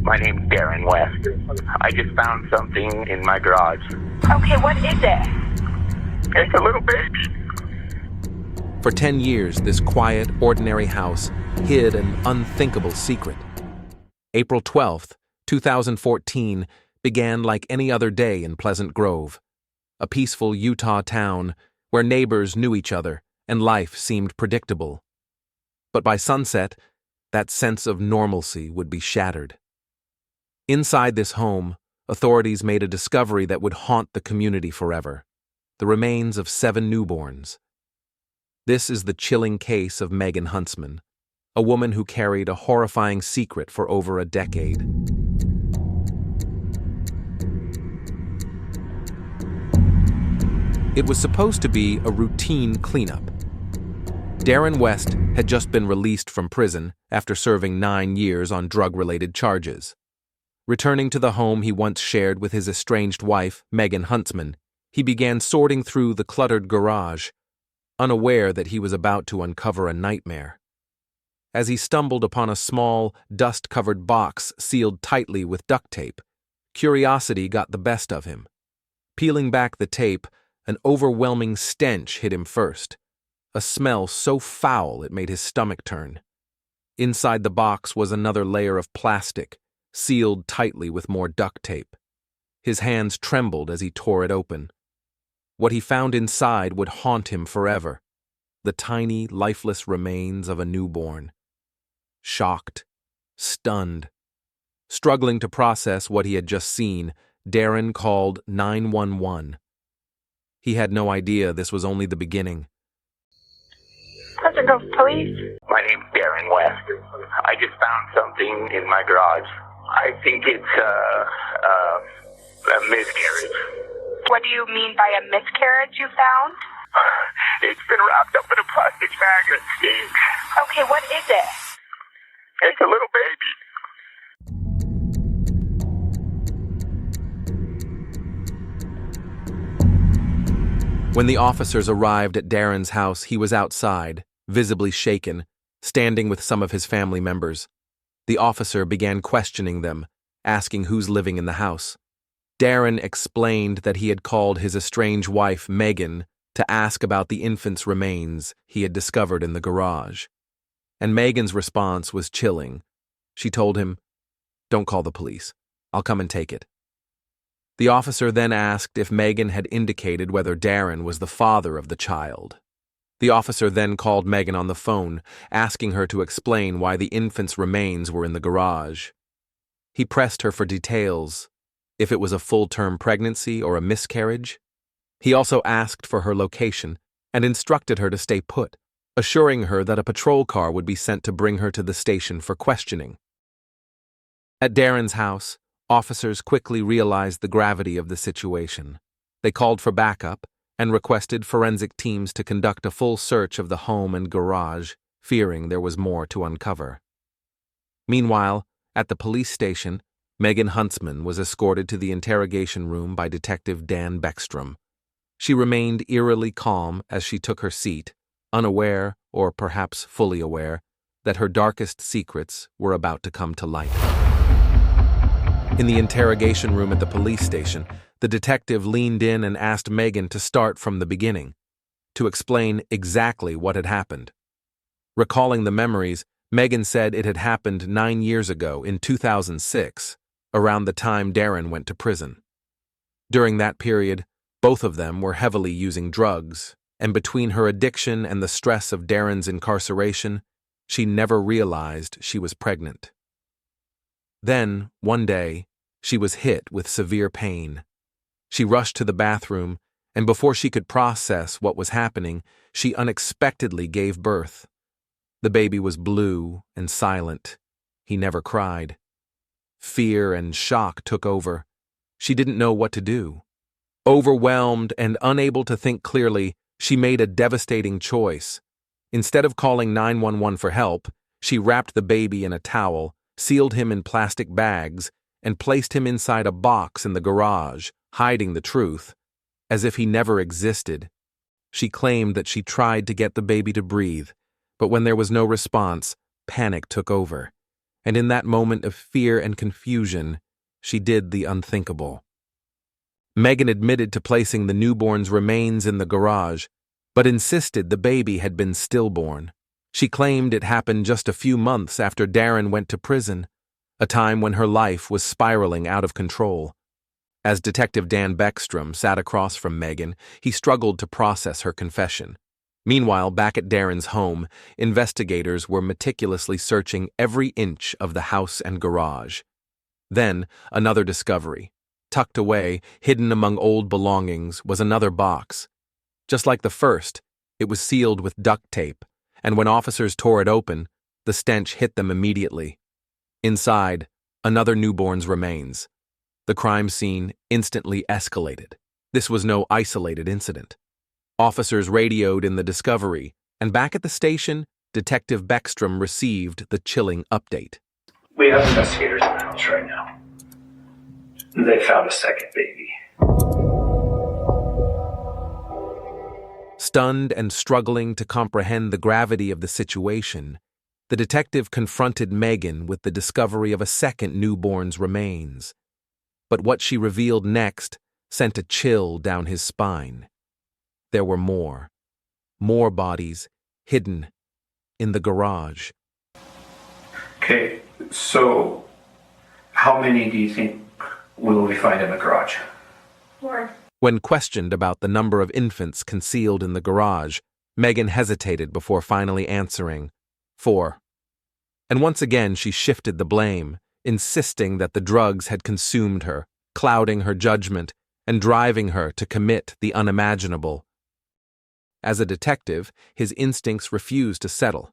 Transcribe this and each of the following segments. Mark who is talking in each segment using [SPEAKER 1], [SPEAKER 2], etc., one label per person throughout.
[SPEAKER 1] My name's Darren West. I just found something in my garage.
[SPEAKER 2] Okay, what is it?
[SPEAKER 1] It's a little baby.
[SPEAKER 3] For 10 years, this quiet, ordinary house hid an unthinkable secret. April 12th, 2014, began like any other day in Pleasant Grove, a peaceful Utah town where neighbors knew each other and life seemed predictable. But by sunset, that sense of normalcy would be shattered. Inside this home, authorities made a discovery that would haunt the community forever: the remains of 7 newborns. This is the chilling case of Megan Huntsman, a woman who carried a horrifying secret for over a decade. It was supposed to be a routine cleanup. Darren West had just been released from prison after serving 9 years on drug-related charges. Returning to the home he once shared with his estranged wife, Megan Huntsman, he began sorting through the cluttered garage, unaware that he was about to uncover a nightmare. As he stumbled upon a small, dust-covered box sealed tightly with duct tape, curiosity got the best of him. Peeling back the tape, an overwhelming stench hit him first, a smell so foul it made his stomach turn. Inside the box was another layer of plastic, sealed tightly with more duct tape. His hands trembled as he tore it open. What he found inside would haunt him forever: the tiny, lifeless remains of a newborn. Shocked, stunned, struggling to process what he had just seen, Darren called 911. He had no idea this was only the beginning.
[SPEAKER 2] Pleasant Grove Police.
[SPEAKER 1] My name's Darren West. I just found something in my garage. I think it's a miscarriage.
[SPEAKER 2] What do you mean by a miscarriage you found?
[SPEAKER 1] It's been wrapped up in a plastic bag that stinks.
[SPEAKER 2] Okay, what is it?
[SPEAKER 1] It's a little baby.
[SPEAKER 3] When the officers arrived at Darren's house, he was outside, visibly shaken, standing with some of his family members. The officer began questioning them, asking who's living in the house. Darren explained that he had called his estranged wife, Megan, to ask about the infant's remains he had discovered in the garage. And Megan's response was chilling. She told him, "Don't call the police. I'll come and take it." The officer then asked if Megan had indicated whether Darren was the father of the child. The officer then called Megan on the phone, asking her to explain why the infant's remains were in the garage. He pressed her for details, if it was a full-term pregnancy or a miscarriage. He also asked for her location and instructed her to stay put, assuring her that a patrol car would be sent to bring her to the station for questioning. At Darren's house, officers quickly realized the gravity of the situation. They called for backup and requested forensic teams to conduct a full search of the home and garage, fearing there was more to uncover. Meanwhile, at the police station, Megan Huntsman was escorted to the interrogation room by Detective Dan Beckstrom. She remained eerily calm as she took her seat, unaware, or perhaps fully aware, that her darkest secrets were about to come to light. In the interrogation room at the police station, the detective leaned in and asked Megan to start from the beginning, to explain exactly what had happened. Recalling the memories, Megan said it had happened 9 years ago in 2006, around the time Darren went to prison. During that period, both of them were heavily using drugs, and between her addiction and the stress of Darren's incarceration, she never realized she was pregnant. Then, one day, she was hit with severe pain. She rushed to the bathroom, and before she could process what was happening, she unexpectedly gave birth. The baby was blue and silent. He never cried. Fear and shock took over. She didn't know what to do. Overwhelmed and unable to think clearly, she made a devastating choice. Instead of calling 911 for help, she wrapped the baby in a towel, sealed him in plastic bags, and placed him inside a box in the garage, hiding the truth, as if he never existed. She claimed that she tried to get the baby to breathe, but when there was no response, panic took over, and in that moment of fear and confusion, she did the unthinkable. Megan admitted to placing the newborn's remains in the garage, but insisted the baby had been stillborn. She claimed it happened just a few months after Darren went to prison, a time when her life was spiraling out of control. As Detective Dan Beckstrom sat across from Megan, he struggled to process her confession. Meanwhile, back at Darren's home, investigators were meticulously searching every inch of the house and garage. Then, another discovery. Tucked away, hidden among old belongings, was another box. Just like the first, it was sealed with duct tape, and when officers tore it open, the stench hit them immediately. Inside, another newborn's remains. The crime scene instantly escalated. This was no isolated incident. Officers radioed in the discovery, and back at the station, Detective Beckstrom received the chilling update.
[SPEAKER 4] We have investigators in the house right now. They found a second baby.
[SPEAKER 3] Stunned and struggling to comprehend the gravity of the situation, the detective confronted Megan with the discovery of a second newborn's remains. But what she revealed next sent a chill down his spine. There were more bodies hidden in the garage.
[SPEAKER 4] Okay, so how many do you think will we find in the garage?
[SPEAKER 2] 4.
[SPEAKER 3] When questioned about the number of infants concealed in the garage, Megan hesitated before finally answering, 4. And once again she shifted the blame, insisting that the drugs had consumed her, clouding her judgment, and driving her to commit the unimaginable. As a detective, his instincts refused to settle.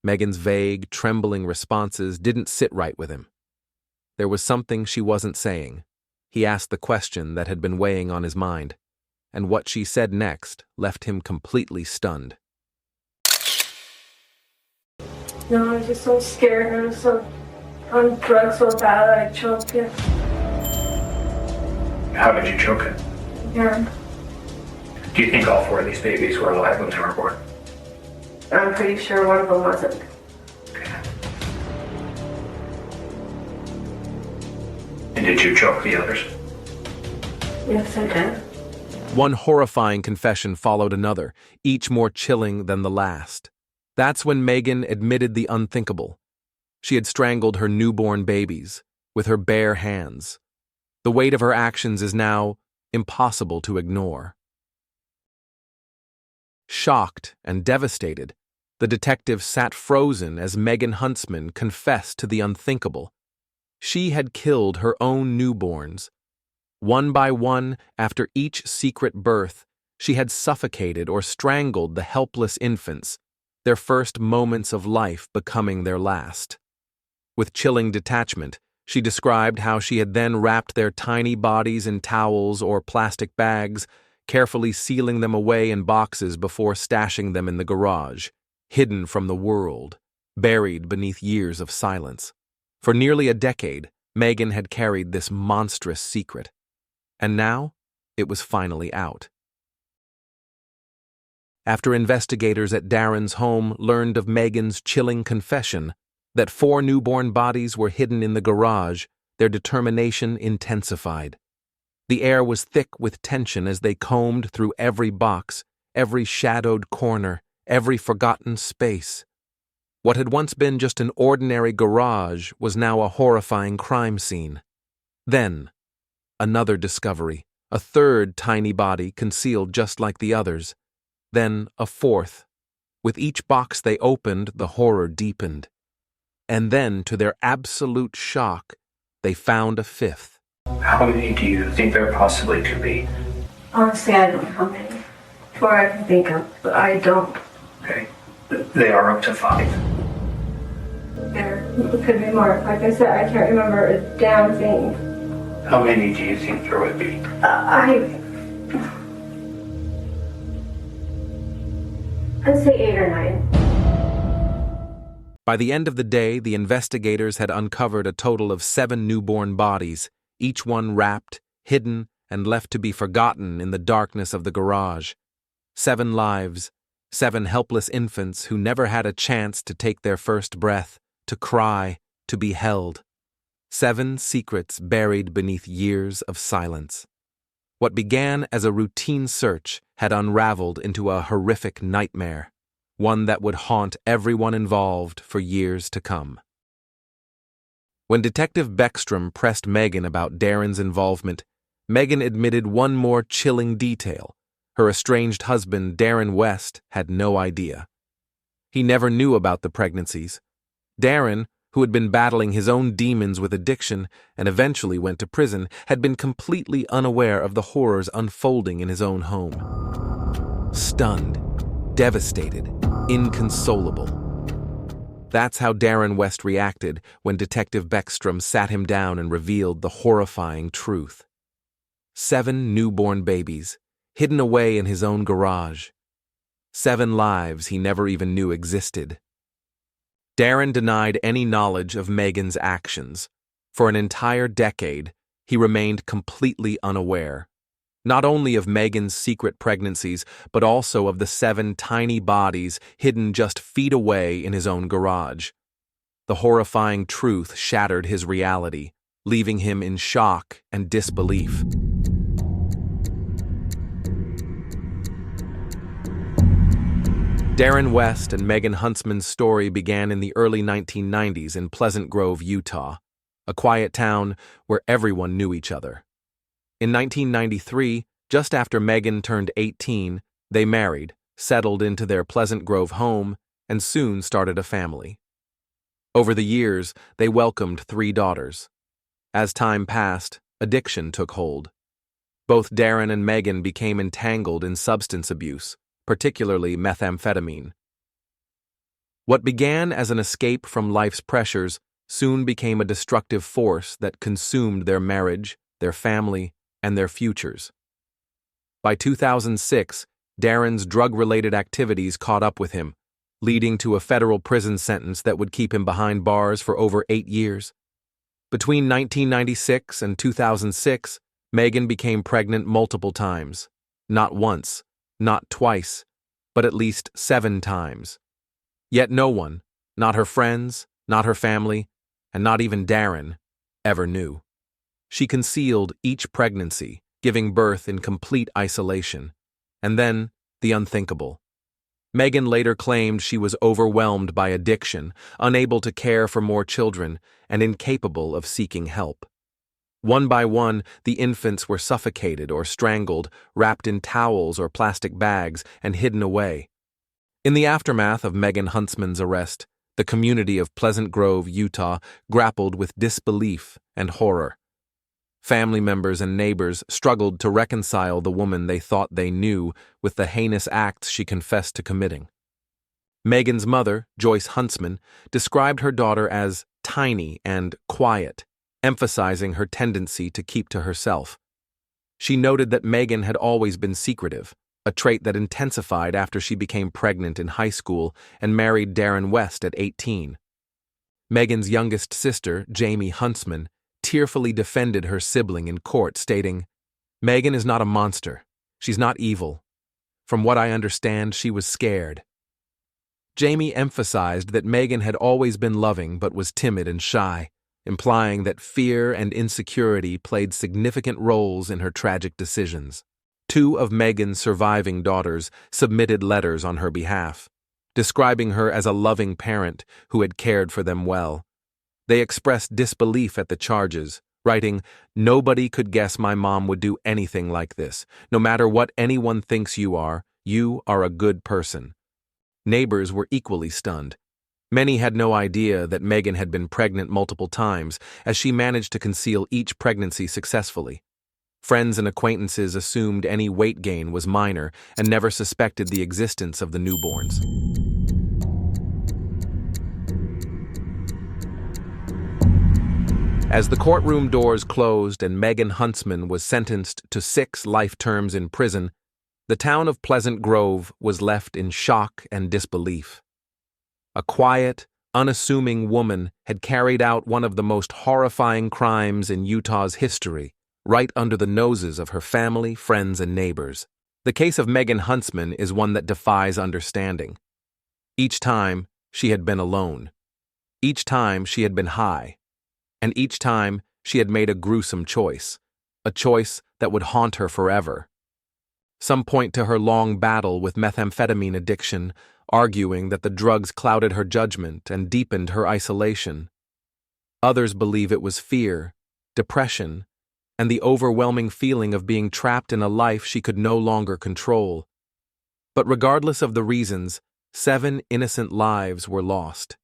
[SPEAKER 3] Megan's vague, trembling responses didn't sit right with him. There was something she wasn't saying. He asked the question that had been weighing on his mind, and what she said next left him completely stunned.
[SPEAKER 5] No, I was just so scared. I was so on drugs so bad I choked it.
[SPEAKER 4] How did you choke it?
[SPEAKER 5] Yeah,
[SPEAKER 4] Do you think all 4 of these babies were alive when they were born?
[SPEAKER 5] I'm pretty sure one of them wasn't.
[SPEAKER 4] Okay. And did you choke the others?
[SPEAKER 5] Yes, I did.
[SPEAKER 3] One horrifying confession followed another, each more chilling than the last. That's when Megan admitted the unthinkable. She had strangled her newborn babies with her bare hands. The weight of her actions is now impossible to ignore. Shocked and devastated, the detective sat frozen as Megan Huntsman confessed to the unthinkable. She had killed her own newborns. One by one, after each secret birth, she had suffocated or strangled the helpless infants, their first moments of life becoming their last. With chilling detachment, she described how she had then wrapped their tiny bodies in towels or plastic bags, carefully sealing them away in boxes before stashing them in the garage, hidden from the world, buried beneath years of silence. For nearly a decade, Megan had carried this monstrous secret, and now it was finally out. After investigators at Darren's home learned of Megan's chilling confession that 4 newborn bodies were hidden in the garage, their determination intensified. The air was thick with tension as they combed through every box, every shadowed corner, every forgotten space. What had once been just an ordinary garage was now a horrifying crime scene. Then, another discovery, a third tiny body concealed just like the others. Then a fourth. With each box they opened, the horror deepened. And then, to their absolute shock, they found a fifth.
[SPEAKER 4] How many do you think there possibly could be?
[SPEAKER 5] Honestly, I don't know how many. 4 I can think of, but I don't.
[SPEAKER 4] Okay. They are up to 5.
[SPEAKER 5] There could be more. Like I said, I can't remember a damn thing.
[SPEAKER 4] How many do you think there would be?
[SPEAKER 5] I'd say 8 or 9.
[SPEAKER 3] By the end of the day, the investigators had uncovered a total of 7 newborn bodies, each one wrapped, hidden, and left to be forgotten in the darkness of the garage. 7 lives, 7 helpless infants who never had a chance to take their first breath, to cry, to be held. 7 secrets buried beneath years of silence. What began as a routine search had unraveled into a horrific nightmare, one that would haunt everyone involved for years to come. When Detective Beckstrom pressed Megan about Darren's involvement, Megan admitted one more chilling detail. Her estranged husband, Darren West, had no idea. He never knew about the pregnancies. Darren, who had been battling his own demons with addiction and eventually went to prison, had been completely unaware of the horrors unfolding in his own home. Stunned, devastated, inconsolable. That's how Darren West reacted when Detective Beckstrom sat him down and revealed the horrifying truth. 7 newborn babies, hidden away in his own garage. 7 lives he never even knew existed. Darren denied any knowledge of Megan's actions. For an entire decade, he remained completely unaware, not only of Megan's secret pregnancies, but also of the 7 tiny bodies hidden just feet away in his own garage. The horrifying truth shattered his reality, leaving him in shock and disbelief. Darren West and Megan Huntsman's story began in the early 1990s in Pleasant Grove, Utah, a quiet town where everyone knew each other. In 1993, just after Megan turned 18, they married, settled into their Pleasant Grove home, and soon started a family. Over the years, they welcomed 3 daughters. As time passed, addiction took hold. Both Darren and Megan became entangled in substance abuse, particularly methamphetamine. What began as an escape from life's pressures soon became a destructive force that consumed their marriage, their family, and their futures. By 2006, Darren's drug-related activities caught up with him, leading to a federal prison sentence that would keep him behind bars for over 8 years. Between 1996 and 2006, Megan became pregnant multiple times, not once, not twice, but at least 7 times. Yet no one, not her friends, not her family, and not even Darren, ever knew. She concealed each pregnancy, giving birth in complete isolation. And then, the unthinkable. Megan later claimed she was overwhelmed by addiction, unable to care for more children, and incapable of seeking help. One by one, the infants were suffocated or strangled, wrapped in towels or plastic bags, and hidden away. In the aftermath of Megan Huntsman's arrest, the community of Pleasant Grove, Utah, grappled with disbelief and horror. Family members and neighbors struggled to reconcile the woman they thought they knew with the heinous acts she confessed to committing. Megan's mother, Joyce Huntsman, described her daughter as tiny and quiet, emphasizing her tendency to keep to herself. She noted that Megan had always been secretive, a trait that intensified after she became pregnant in high school and married Darren West at 18. Megan's youngest sister, Jamie Huntsman, tearfully defended her sibling in court, stating, "Megan is not a monster. She's not evil. From what I understand, she was scared." Jamie emphasized that Megan had always been loving but was timid and shy, implying that fear and insecurity played significant roles in her tragic decisions. 2 of Megan's surviving daughters submitted letters on her behalf, describing her as a loving parent who had cared for them well. They expressed disbelief at the charges, writing, "Nobody could guess my mom would do anything like this. No matter what anyone thinks you are a good person." Neighbors were equally stunned. Many had no idea that Megan had been pregnant multiple times, as she managed to conceal each pregnancy successfully. Friends and acquaintances assumed any weight gain was minor and never suspected the existence of the newborns. As the courtroom doors closed and Megan Huntsman was sentenced to 6 life terms in prison, the town of Pleasant Grove was left in shock and disbelief. A quiet, unassuming woman had carried out one of the most horrifying crimes in Utah's history, right under the noses of her family, friends, and neighbors. The case of Megan Huntsman is one that defies understanding. Each time, she had been alone. Each time she had been high, and each time she had made a gruesome choice, a choice that would haunt her forever. Some point to her long battle with methamphetamine addiction, arguing that the drugs clouded her judgment and deepened her isolation. Others believe it was fear, depression, and the overwhelming feeling of being trapped in a life she could no longer control. But regardless of the reasons, 7 innocent lives were lost.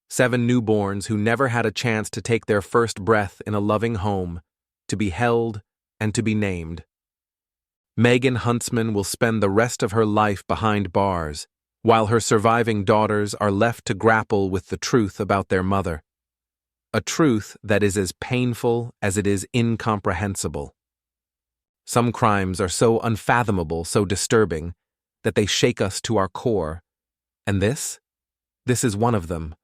[SPEAKER 3] 7 newborns who never had a chance to take their first breath in a loving home, to be held and to be named. Megan Huntsman will spend the rest of her life behind bars, while her surviving daughters are left to grapple with the truth about their mother. A truth that is as painful as it is incomprehensible. Some crimes are so unfathomable, so disturbing, that they shake us to our core. And this is one of them.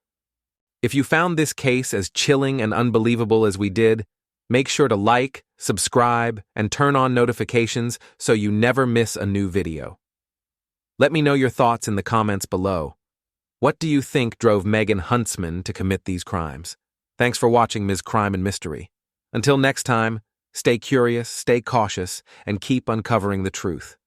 [SPEAKER 3] If you found this case as chilling and unbelievable as we did, make sure to like, subscribe, and turn on notifications so you never miss a new video. Let me know your thoughts in the comments below. What do you think drove Megan Huntsman to commit these crimes? Thanks for watching Ms. Crime and Mystery. Until next time, stay curious, stay cautious, and keep uncovering the truth.